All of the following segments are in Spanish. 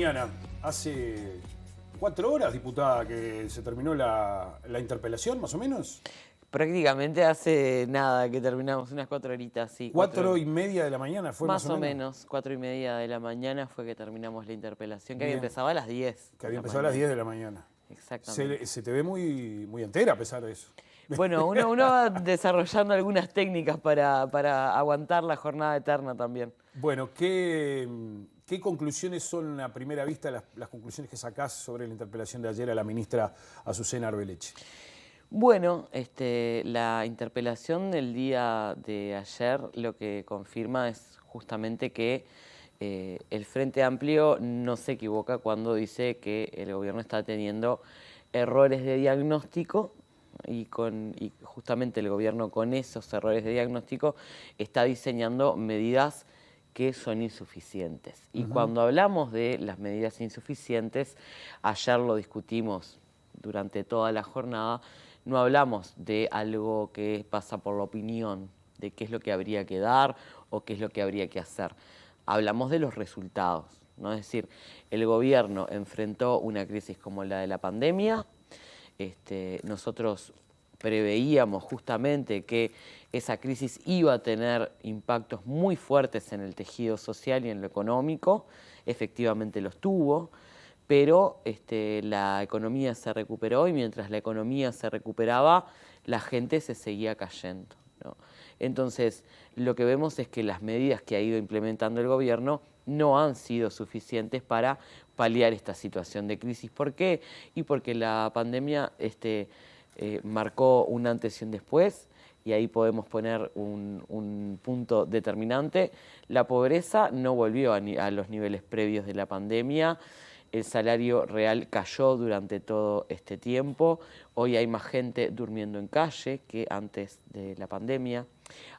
mañana. Hace 4 horas, diputada, que se terminó la interpelación, más o menos. Prácticamente hace nada que terminamos, unas 4 horitas, sí. 4:30 de la mañana fue más o menos. Más o menos, 4:30 de la mañana fue que terminamos la interpelación, que Bien. había empezado a las 10. Que había empezado a las 10 de la mañana. Exactamente. Se te ve muy entera a pesar de eso. Bueno, uno va desarrollando algunas técnicas para aguantar la jornada eterna también. Bueno, ¿qué conclusiones son a primera vista las conclusiones que sacás sobre la interpelación de ayer a la ministra Azucena Arbeleche? Bueno, la interpelación del día de ayer lo que confirma es justamente que el Frente Amplio no se equivoca cuando dice que el gobierno está teniendo errores de diagnóstico y justamente el gobierno con esos errores de diagnóstico está diseñando medidas que son insuficientes. Y cuando hablamos de las medidas insuficientes, ayer lo discutimos durante toda la jornada, no hablamos de algo que pasa por la opinión, de qué es lo que habría que dar o qué es lo que habría que hacer. Hablamos de los resultados, ¿no? Es decir, el gobierno enfrentó una crisis como la de la pandemia. Nosotros preveíamos justamente que esa crisis iba a tener impactos muy fuertes en el tejido social y en lo económico. Efectivamente los tuvo, pero la economía se recuperó y mientras la economía se recuperaba, la gente se seguía cayendo, ¿no? Entonces, lo que vemos es que las medidas que ha ido implementando el gobierno no han sido suficientes para paliar esta situación de crisis. ¿Por qué? Y porque la pandemia marcó un antes y un después, y ahí podemos poner un punto determinante. La pobreza no volvió a los niveles previos de la pandemia. El salario real cayó durante todo este tiempo. Hoy hay más gente durmiendo en calle que antes de la pandemia.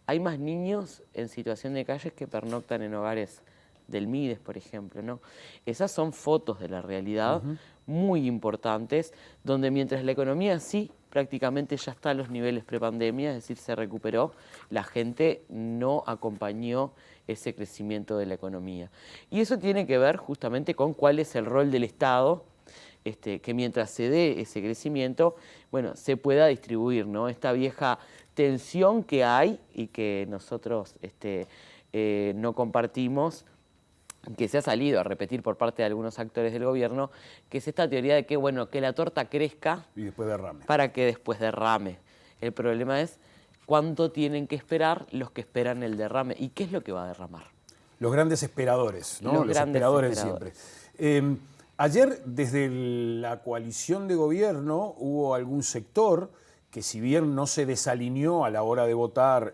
Hay más niños en situación de calle que pernoctan en hogares del MIDES, por ejemplo, ¿no? Esas son fotos de la realidad muy importantes, donde mientras la economía sí prácticamente ya está a los niveles prepandemia, es decir, se recuperó, la gente no acompañó ese crecimiento de la economía. Y eso tiene que ver justamente con cuál es el rol del Estado, que mientras se dé ese crecimiento, bueno, se pueda distribuir, ¿no? Esta vieja tensión que hay y que nosotros no compartimos, que se ha salido a repetir por parte de algunos actores del gobierno, que es esta teoría de que, bueno, que la torta crezca y después derrame. Para que después derrame. El problema es cuánto tienen que esperar los que esperan el derrame y qué es lo que va a derramar. Los grandes esperadores, ¿no? Los esperadores siempre. Ayer, desde la coalición de gobierno, hubo algún sector que, si bien no se desalineó a la hora de votar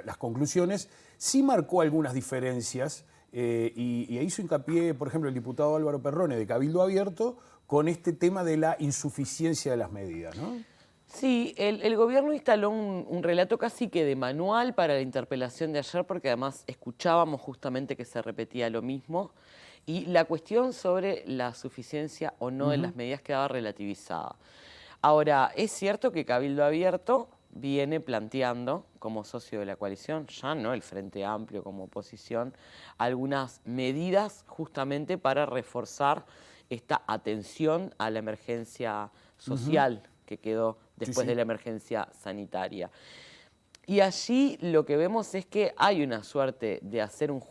las conclusiones, sí marcó algunas diferencias y hizo hincapié, por ejemplo, el diputado Álvaro Perrone de Cabildo Abierto con este tema de la insuficiencia de las medidas, ¿no? Sí, el gobierno instaló un relato casi que de manual para la interpelación de ayer, porque además escuchábamos justamente que se repetía lo mismo, y la cuestión sobre la suficiencia o no de las medidas quedaba relativizada. Ahora, es cierto que Cabildo Abierto viene planteando, como socio de la coalición, ya no el Frente Amplio como oposición, algunas medidas justamente para reforzar esta atención a la emergencia social que quedó después de la emergencia sanitaria. Y allí lo que vemos es que hay una suerte de hacer un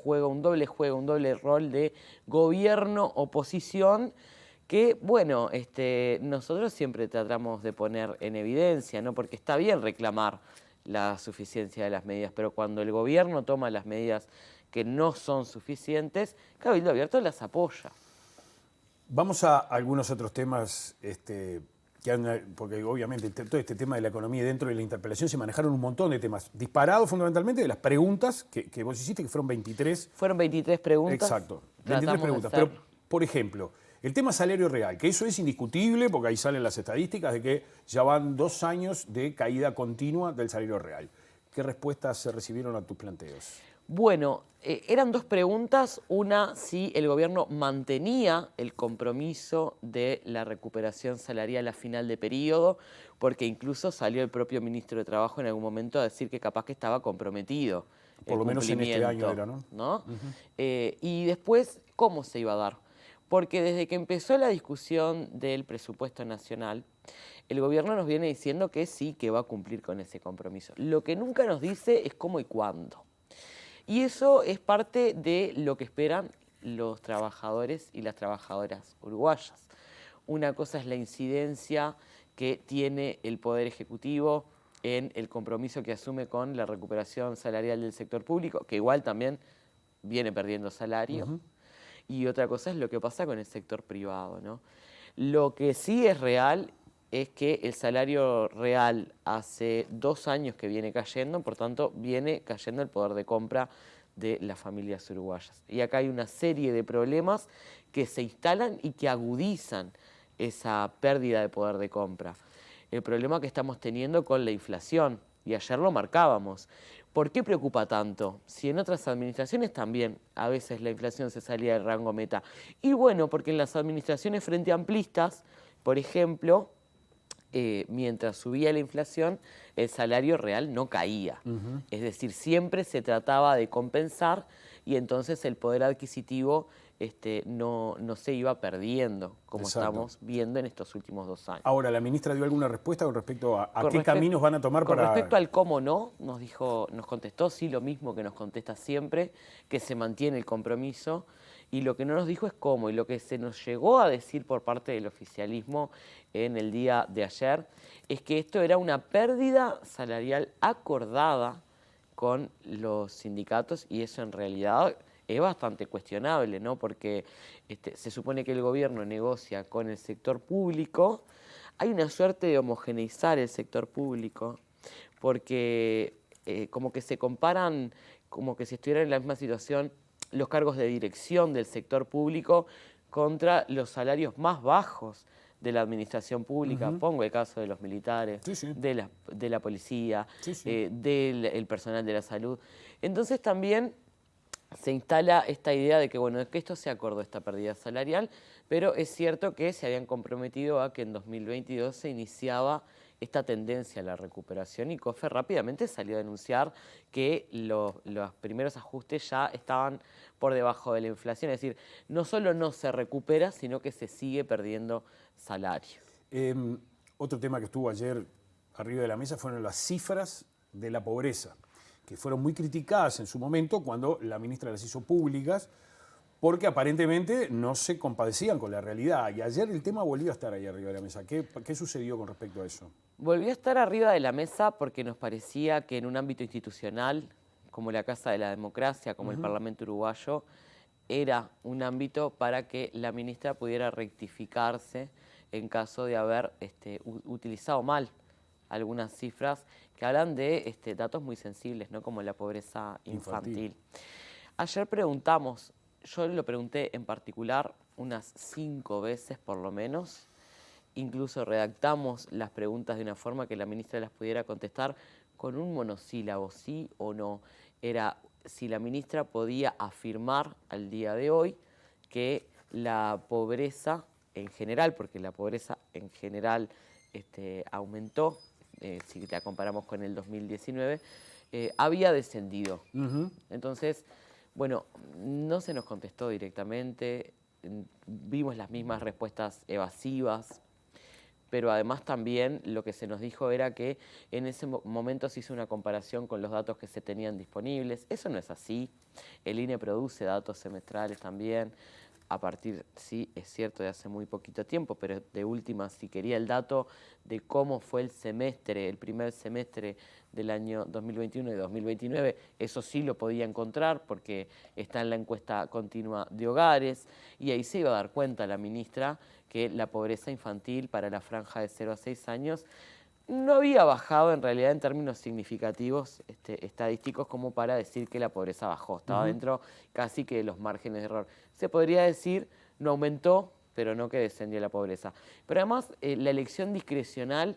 doble juego, un doble rol de gobierno-oposición, que, bueno, nosotros siempre tratamos de poner en evidencia, ¿no? Porque está bien reclamar la suficiencia de las medidas, pero cuando el gobierno toma las medidas que no son suficientes, Cabildo Abierto las apoya. Vamos a algunos otros temas, porque obviamente todo este tema de la economía dentro de la interpelación se manejaron un montón de temas, disparados fundamentalmente de las preguntas que vos hiciste, que fueron 23. Fueron 23 preguntas. Exacto, 23 preguntas. Pero, por ejemplo, el tema salario real, que eso es indiscutible, porque ahí salen las estadísticas de que ya van 2 años de caída continua del salario real. ¿Qué respuestas se recibieron a tus planteos? Bueno, eran 2 preguntas. Una, si el gobierno mantenía el compromiso de la recuperación salarial a final de periodo, porque incluso salió el propio ministro de Trabajo en algún momento a decir que capaz que estaba comprometido Por lo menos en este año era, ¿no? Y después, ¿cómo se iba a dar? Porque desde que empezó la discusión del presupuesto nacional, el gobierno nos viene diciendo que sí, que va a cumplir con ese compromiso. Lo que nunca nos dice es cómo y cuándo. Y eso es parte de lo que esperan los trabajadores y las trabajadoras uruguayas. Una cosa es la incidencia que tiene el Poder Ejecutivo en el compromiso que asume con la recuperación salarial del sector público, que igual también viene perdiendo salario. Y otra cosa es lo que pasa con el sector privado, ¿no? Lo que sí es real es que el salario real hace 2 años que viene cayendo, por tanto viene cayendo el poder de compra de las familias uruguayas. Y acá hay una serie de problemas que se instalan y que agudizan esa pérdida de poder de compra. El problema que estamos teniendo con la inflación, y ayer lo marcábamos. ¿Por qué preocupa tanto? Si en otras administraciones también a veces la inflación se salía del rango meta. Y bueno, porque en las administraciones frente amplistas, por ejemplo, mientras subía la inflación, el salario real no caía. Es decir, siempre se trataba de compensar y entonces el poder adquisitivo no se iba perdiendo, como estamos viendo en estos últimos 2 años. Ahora, ¿la ministra dio alguna respuesta con respecto a qué caminos van a tomar para...? Con respecto al cómo no, nos contestó sí lo mismo que nos contesta siempre, que se mantiene el compromiso, y lo que no nos dijo es cómo, y lo que se nos llegó a decir por parte del oficialismo en el día de ayer es que esto era una pérdida salarial acordada con los sindicatos, y eso en realidad es bastante cuestionable, ¿no? Porque se supone que el gobierno negocia con el sector público. Hay una suerte de homogeneizar el sector público, porque como que se comparan, como que si estuvieran en la misma situación los cargos de dirección del sector público contra los salarios más bajos de la administración pública. Pongo el caso de los militares, de la policía, del personal de la salud. Entonces también se instala esta idea de que, bueno, que esto se acordó, esta pérdida salarial, pero es cierto que se habían comprometido a que en 2022 se iniciaba esta tendencia a la recuperación, y COFE rápidamente salió a denunciar que los primeros ajustes ya estaban por debajo de la inflación. Es decir, no solo no se recupera, sino que se sigue perdiendo salario. Otro tema que estuvo ayer arriba de la mesa fueron las cifras de la pobreza, que fueron muy criticadas en su momento cuando la ministra las hizo públicas, porque aparentemente no se compadecían con la realidad. Y ayer el tema volvió a estar ahí arriba de la mesa. ¿Qué sucedió con respecto a eso? Volvió a estar arriba de la mesa porque nos parecía que en un ámbito institucional, como la Casa de la Democracia, como el Parlamento uruguayo, era un ámbito para que la ministra pudiera rectificarse en caso de haber utilizado mal algunas cifras que hablan de datos muy sensibles, ¿no? Como la pobreza infantil. Ayer preguntamos, yo lo pregunté en particular unas 5 veces por lo menos, incluso redactamos las preguntas de una forma que la ministra las pudiera contestar con un monosílabo, sí o no. Era si la ministra podía afirmar al día de hoy que la pobreza en general, porque la pobreza en general aumentó, si la comparamos con el 2019, había descendido. Entonces, bueno, no se nos contestó directamente, vimos las mismas respuestas evasivas, pero además también lo que se nos dijo era que en ese momento se hizo una comparación con los datos que se tenían disponibles. Eso no es así. El INE produce datos semestrales también, a partir, sí, es cierto, de hace muy poquito tiempo, pero de última, si quería el dato de cómo fue el semestre, el primer semestre del año 2021 y 2029, eso sí lo podía encontrar porque está en la encuesta continua de hogares, y ahí se iba a dar cuenta la ministra que la pobreza infantil para la franja de 0 a 6 años no había bajado en realidad en términos significativos estadísticos como para decir que la pobreza bajó. Estaba dentro casi que de los márgenes de error. Se podría decir, no aumentó, pero no que descendió la pobreza. Pero además, la elección discrecional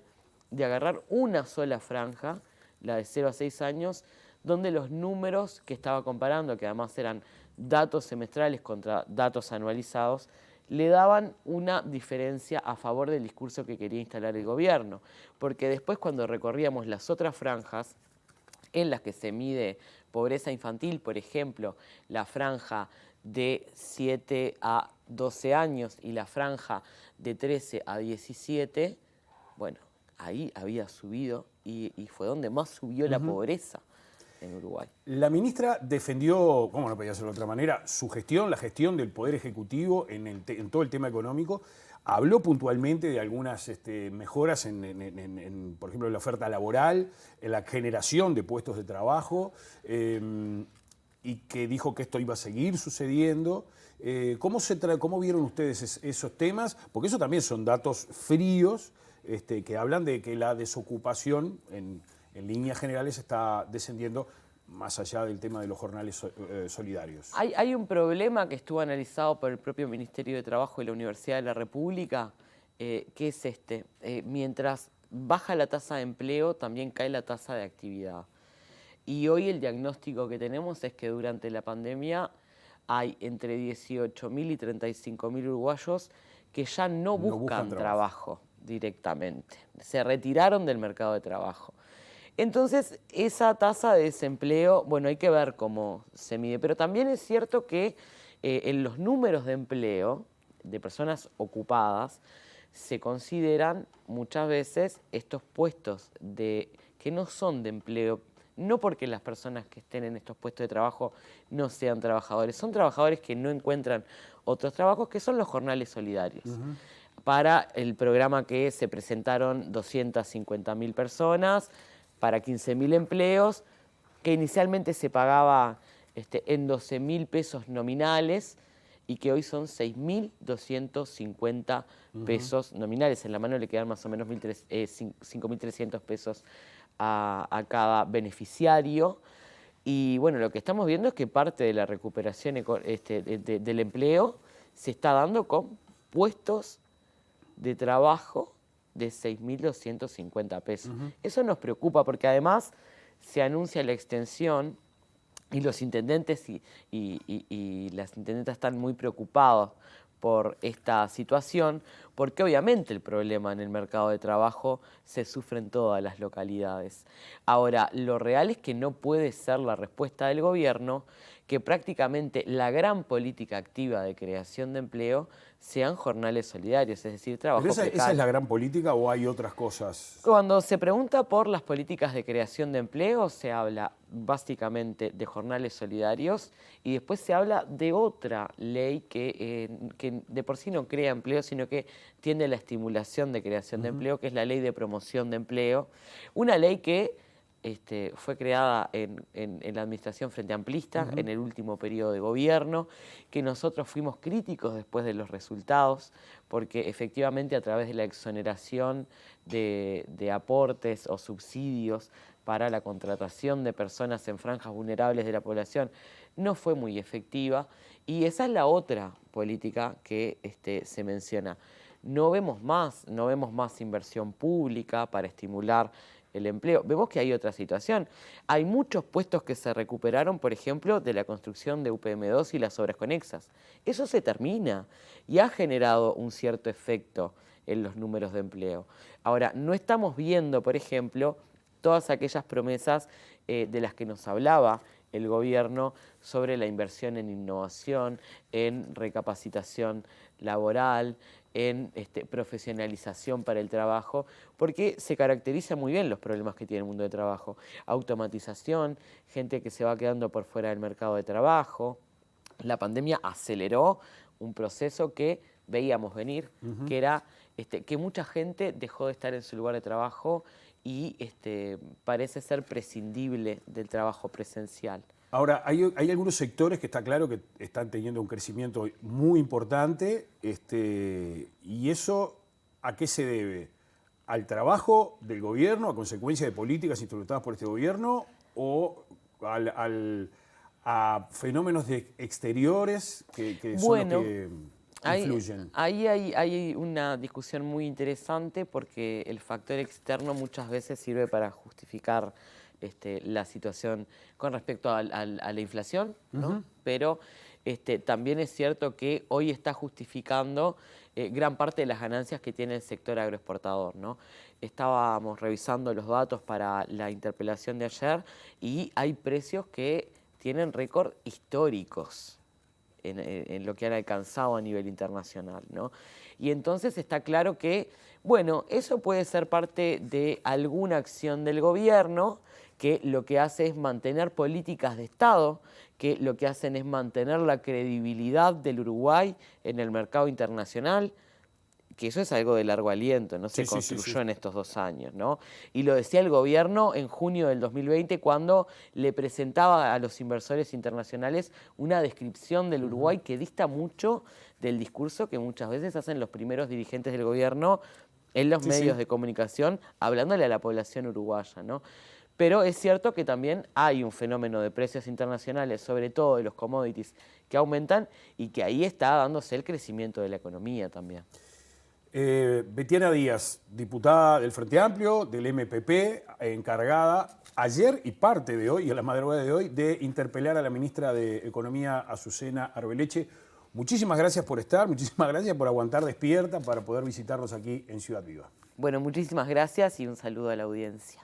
de agarrar una sola franja, la de 0 a 6 años, donde los números que estaba comparando, que además eran datos semestrales contra datos anualizados, le daban una diferencia a favor del discurso que quería instalar el gobierno. Porque después, cuando recorríamos las otras franjas, en las que se mide pobreza infantil, por ejemplo, la franja de 7 a 12 años y la franja de 13 a 17, bueno, ahí había subido y fue donde más subió la pobreza en Uruguay. La ministra defendió, como no podía ser de otra manera, su gestión, la gestión del Poder Ejecutivo en todo el tema económico. Habló puntualmente de algunas mejoras, por ejemplo, en la oferta laboral, en la generación de puestos de trabajo, y que dijo que esto iba a seguir sucediendo. ¿Cómo vieron ustedes esos temas? Porque eso también son datos fríos que hablan de que la desocupación en líneas generales está descendiendo más allá del tema de los jornales solidarios. Hay un problema que estuvo analizado por el propio Ministerio de Trabajo y la Universidad de la República, que es mientras baja la tasa de empleo, también cae la tasa de actividad. Y hoy el diagnóstico que tenemos es que durante la pandemia hay entre 18.000 y 35.000 uruguayos que ya no buscan trabajo directamente. Se retiraron del mercado de trabajo. Entonces, esa tasa de desempleo, bueno, hay que ver cómo se mide. Pero también es cierto que en los números de empleo de personas ocupadas se consideran muchas veces estos puestos que no son de empleo, no porque las personas que estén en estos puestos de trabajo no sean trabajadores, son trabajadores que no encuentran otros trabajos, que son los jornales solidarios. Para el programa que se presentaron 250.000 personas, para 15.000 empleos, que inicialmente se pagaba en 12.000 pesos nominales y que hoy son 6.250 pesos nominales. En la mano le quedan más o menos 5.300 pesos a cada beneficiario. Y bueno, lo que estamos viendo es que parte de la recuperación del empleo se está dando con puestos de trabajo de 6.250 pesos. Eso nos preocupa porque además se anuncia la extensión y los intendentes y las intendentas están muy preocupados por esta situación, porque obviamente el problema en el mercado de trabajo se sufre en todas las localidades. Ahora, lo real es que no puede ser la respuesta del gobierno que prácticamente la gran política activa de creación de empleo sean jornales solidarios, es decir, trabajo precario. ¿Esa es la gran política o hay otras cosas? Cuando se pregunta por las políticas de creación de empleo, se habla básicamente de jornales solidarios y después se habla de otra ley que de por sí no crea empleo, sino que tiene la estimulación de creación de empleo, que es la Ley de Promoción de Empleo. Una ley que fue creada en la administración Frente Amplista, en el último periodo de gobierno, que nosotros fuimos críticos después de los resultados, porque efectivamente a través de la exoneración de aportes o subsidios para la contratación de personas en franjas vulnerables de la población no fue muy efectiva, y esa es la otra política que se menciona. No vemos más inversión pública para estimular el empleo. Vemos que hay otra situación. Hay muchos puestos que se recuperaron, por ejemplo, de la construcción de UPM2 y las obras conexas. Eso se termina y ha generado un cierto efecto en los números de empleo. Ahora, no estamos viendo, por ejemplo, todas aquellas promesas de las que nos hablaba el gobierno sobre la inversión en innovación, en recapacitación laboral, en profesionalización para el trabajo, porque se caracterizan muy bien los problemas que tiene el mundo de trabajo. Automatización, gente que se va quedando por fuera del mercado de trabajo. La pandemia aceleró un proceso que veíamos venir, que era que mucha gente dejó de estar en su lugar de trabajo y parece ser prescindible del trabajo presencial. Ahora, hay algunos sectores que está claro que están teniendo un crecimiento muy importante, y eso, ¿a qué se debe? ¿Al trabajo del gobierno, a consecuencia de políticas instrumentadas por este gobierno, o a fenómenos exteriores que son los que influyen? Ahí hay una discusión muy interesante porque el factor externo muchas veces sirve para justificar la situación con respecto a la inflación, ¿no? Pero también es cierto que hoy está justificando gran parte de las ganancias que tiene el sector agroexportador, ¿no? Estábamos revisando los datos para la interpelación de ayer y hay precios que tienen récord históricos en lo que han alcanzado a nivel internacional, ¿no? Y entonces está claro que, bueno, eso puede ser parte de alguna acción del gobierno que lo que hace es mantener políticas de Estado, que lo que hacen es mantener la credibilidad del Uruguay en el mercado internacional, que eso es algo de largo aliento, no se construyó en estos 2 años, ¿no? Y lo decía el gobierno en junio del 2020 cuando le presentaba a los inversores internacionales una descripción del Uruguay que dista mucho del discurso que muchas veces hacen los primeros dirigentes del gobierno en los medios de comunicación, hablándole a la población uruguaya, ¿no? Pero es cierto que también hay un fenómeno de precios internacionales, sobre todo de los commodities, que aumentan y que ahí está dándose el crecimiento de la economía también. Betiana Díaz, diputada del Frente Amplio, del MPP, encargada ayer y parte de hoy, a la madrugada de hoy, de interpelar a la ministra de Economía, Azucena Arbeleche. Muchísimas gracias por estar, muchísimas gracias por aguantar despierta para poder visitarnos aquí en Ciudad Viva. Bueno, muchísimas gracias y un saludo a la audiencia.